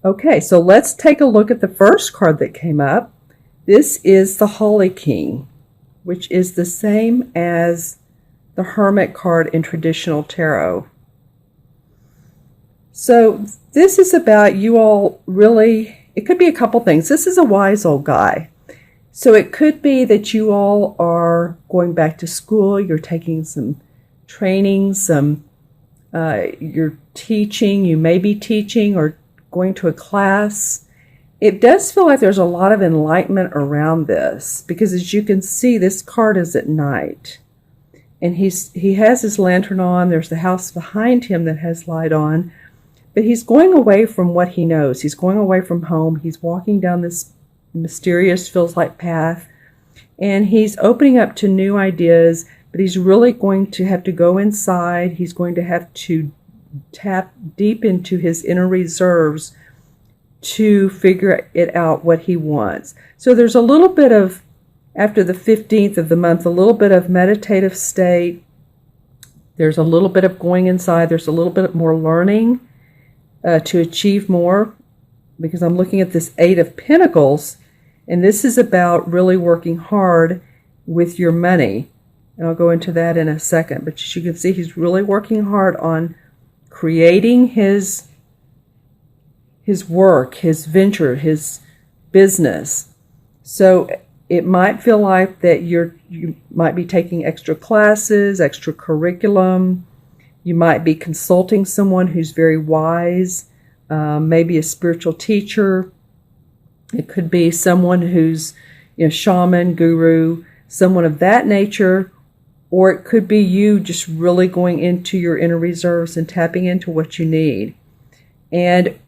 Okay, so let's take a look at the first card that came up. This is the Holly King, which is the same as the Hermit card in traditional tarot. So this is about you all really, it could be a couple things. This is a wise old guy. So it could be that you all are going back to school, you're taking some training, you're teaching, you may be teaching or going to a class. It does feel like there's a lot of enlightenment around this because, as you can see, this card is at night. And he has his lantern on. There's the house behind him that has light on. But he's going away from what he knows. He's going away from home. He's walking down this mysterious, feels like path. And he's opening up to new ideas, but he's really going to have to go inside. He's going to have to tap deep into his inner reserves to figure it out what he wants. So there's a little bit of, after the 15th of the month, a little bit of meditative state. There's a little bit of going inside. There's a little bit more learning to achieve more, because I'm looking at this Eight of Pentacles, and this is about really working hard with your money. And I'll go into that in a second. But as you can see, he's really working hard on creating his work, his venture, his business. So it might feel like that you might be taking extra classes, extra curriculum. You might be consulting someone who's very wise, maybe a spiritual teacher. It could be someone who's, shaman, guru, someone of that nature. Or it could be you just really going into your inner reserves and tapping into what you need. And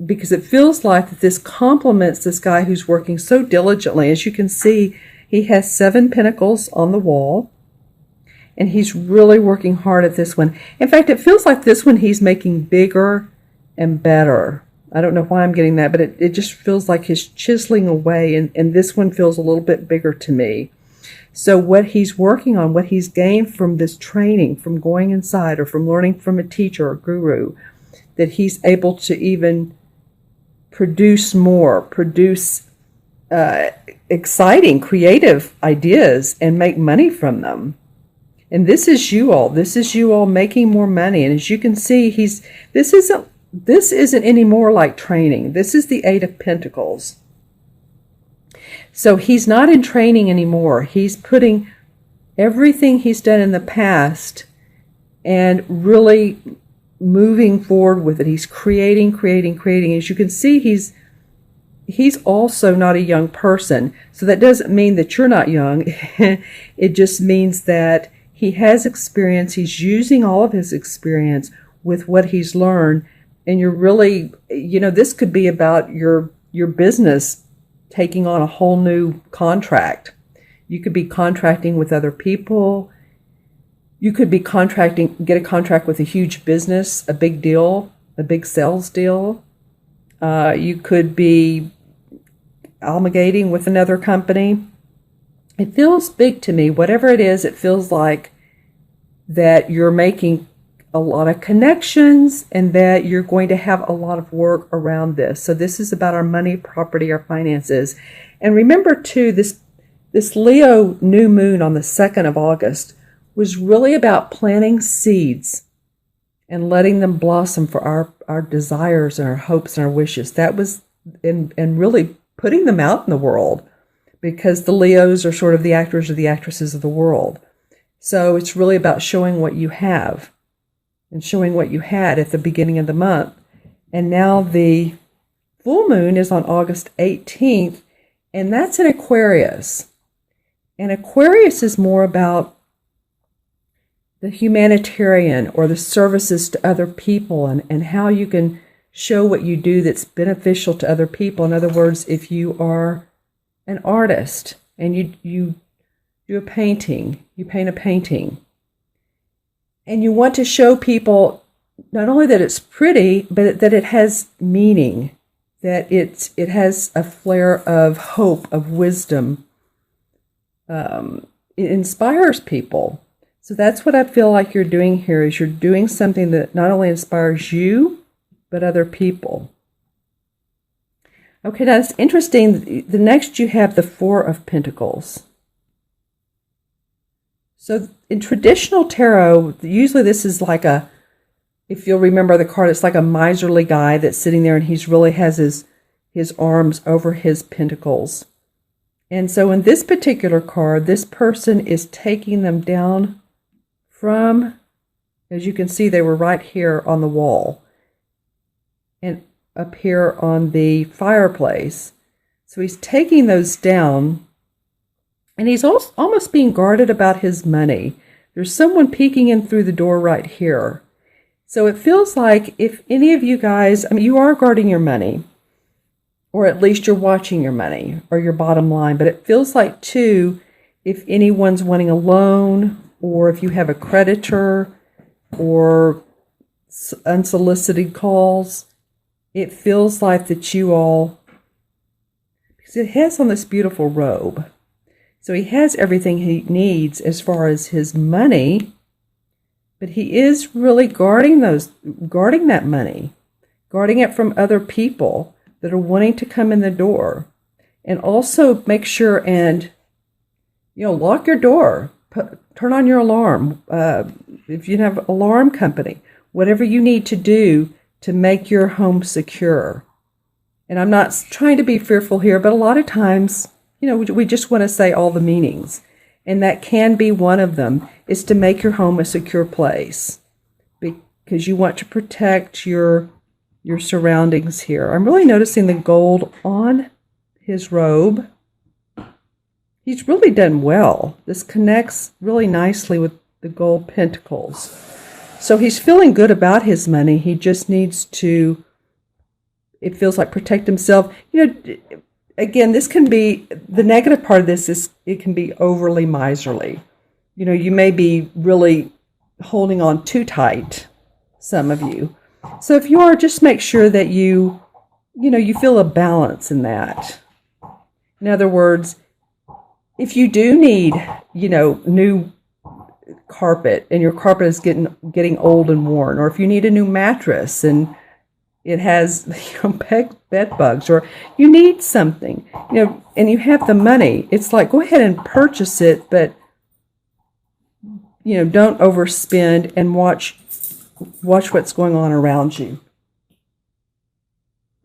because it feels like that this complements this guy who's working so diligently. As you can see, he has 7 pentacles on the wall, and he's really working hard at this one. In fact, it feels like this one he's making bigger and better. I don't know why I'm getting that, but it just feels like he's chiseling away, and this one feels a little bit bigger to me. So what he's working on, what he's gained from this training, from going inside or from learning from a teacher or guru, that he's able to even produce more, produce exciting, creative ideas and make money from them. And this is you all. This is you all making more money. And as you can see, this isn't any more like training. This is the Eight of Pentacles. So he's not in training anymore. He's putting everything he's done in the past and really moving forward with it. He's creating. As you can see, he's also not a young person. So that doesn't mean that you're not young. It just means that he has experience. He's using all of his experience with what he's learned. And you're really, this could be about your business taking on a whole new contract. You could be contracting with other people. You could be get a contract with a huge business, a big deal, a big sales deal. You could be amalgamating with another company. It feels big to me. Whatever it is, it feels like that you're making a lot of connections and that you're going to have a lot of work around this. So this is about our money, property, our finances. And remember too, this Leo new moon on the 2nd of August was really about planting seeds and letting them blossom for our desires and our hopes and our wishes. That was, and really putting them out in the world, because the Leos are sort of the actors or the actresses of the world. So it's really about showing what you have and showing what you had at the beginning of the month. And now the full moon is on August 18th, and that's in Aquarius. And Aquarius is more about the humanitarian or the services to other people and how you can show what you do that's beneficial to other people. In other words, if you are an artist and you do a painting, you paint a painting, and you want to show people not only that it's pretty, but that it has meaning, that it has a flare of hope, of wisdom. It inspires people. So that's what I feel like you're doing here, is you're doing something that not only inspires you, but other people. Okay, now it's interesting. The next you have the Four of Pentacles. So in traditional tarot, usually this is like a, if you'll remember the card, it's like a miserly guy that's sitting there and he's really has his arms over his pentacles. And so in this particular card, this person is taking them down from, as you can see, they were right here on the wall and up here on the fireplace. So he's taking those down, and he's also almost being guarded about his money. There's someone peeking in through the door right here. So it feels like if any of you guys, I mean, you are guarding your money, or at least you're watching your money or your bottom line. But it feels like, too, if anyone's wanting a loan, or if you have a creditor or unsolicited calls, it feels like that you all, because it has on this beautiful robe. So he has everything he needs as far as his money, but he is really guarding that money, guarding it from other people that are wanting to come in the door. And also make sure and, lock your door, turn on your alarm. If you have an alarm company, whatever you need to do to make your home secure. And I'm not trying to be fearful here, but a lot of times, we just want to say all the meanings. And that can be one of them, is to make your home a secure place, because you want to protect your surroundings here. I'm really noticing the gold on his robe. He's really done well. This connects really nicely with the gold pentacles. So he's feeling good about his money. He just needs to, it feels like, protect himself. Again, this can be, the negative part of this is it can be overly miserly. You may be really holding on too tight, some of you. So if you are, just make sure that you feel a balance in that. In other words, if you do need, new carpet and your carpet is getting old and worn, or if you need a new mattress and it has bed bugs, or you need something, and you have the money, it's like, go ahead and purchase it, but don't overspend, and watch what's going on around you.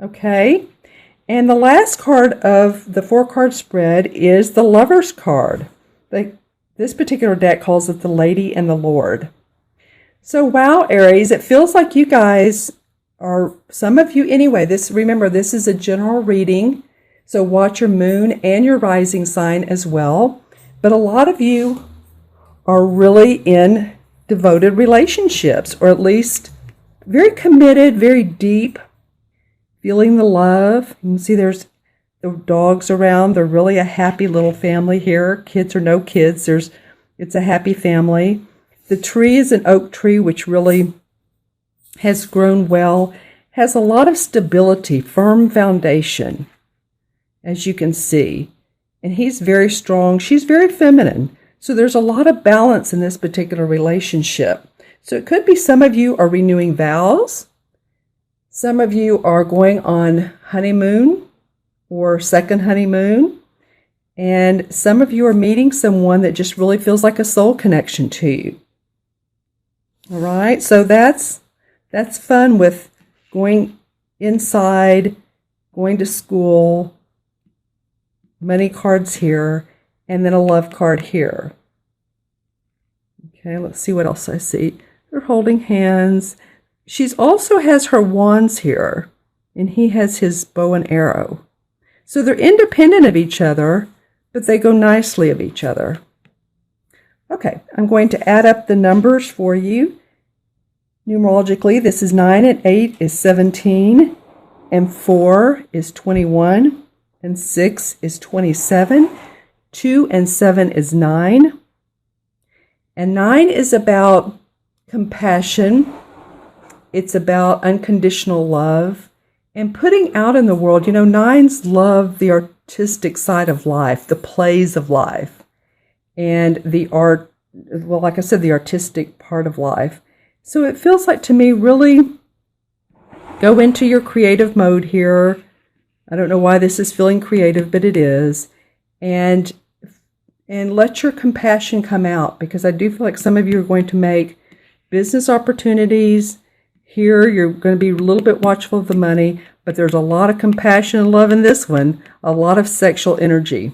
Okay, and the last card of the 4-card spread is the Lover's card. This particular deck calls it the Lady and the Lord. So wow, Aries, it feels like you guys are, some of you anyway, remember, this is a general reading, so watch your moon and your rising sign as well. But a lot of you are really in devoted relationships, or at least very committed, very deep, feeling the love. You can see there's the dogs around. They're really a happy little family here. Kids or no kids, it's a happy family. The tree is an oak tree, which really has grown well, has a lot of stability, firm foundation, as you can see. And he's very strong. She's very feminine. So there's a lot of balance in this particular relationship. So it could be some of you are renewing vows. Some of you are going on honeymoon or second honeymoon. And some of you are meeting someone that just really feels like a soul connection to you. All right, so that's fun with going inside, going to school, money cards here, and then a love card here. Okay, let's see what else I see. They're holding hands. She's also has her wands here, and he has his bow and arrow. So they're independent of each other, but they go nicely of each other. Okay, I'm going to add up the numbers for you. Numerologically, this is 9 and 8 is 17, and 4 is 21, and 6 is 27. 2 and 7 is 9. And 9 is about compassion. It's about unconditional love and putting out in the world. Nines love the artistic side of life, the plays of life, and the art, well, like I said, the artistic part of life. So it feels like to me, really go into your creative mode here. I don't know why this is feeling creative, but it is. And let your compassion come out, because I do feel like some of you are going to make business opportunities. Here, you're going to be a little bit watchful of the money, but there's a lot of compassion and love in this one, a lot of sexual energy.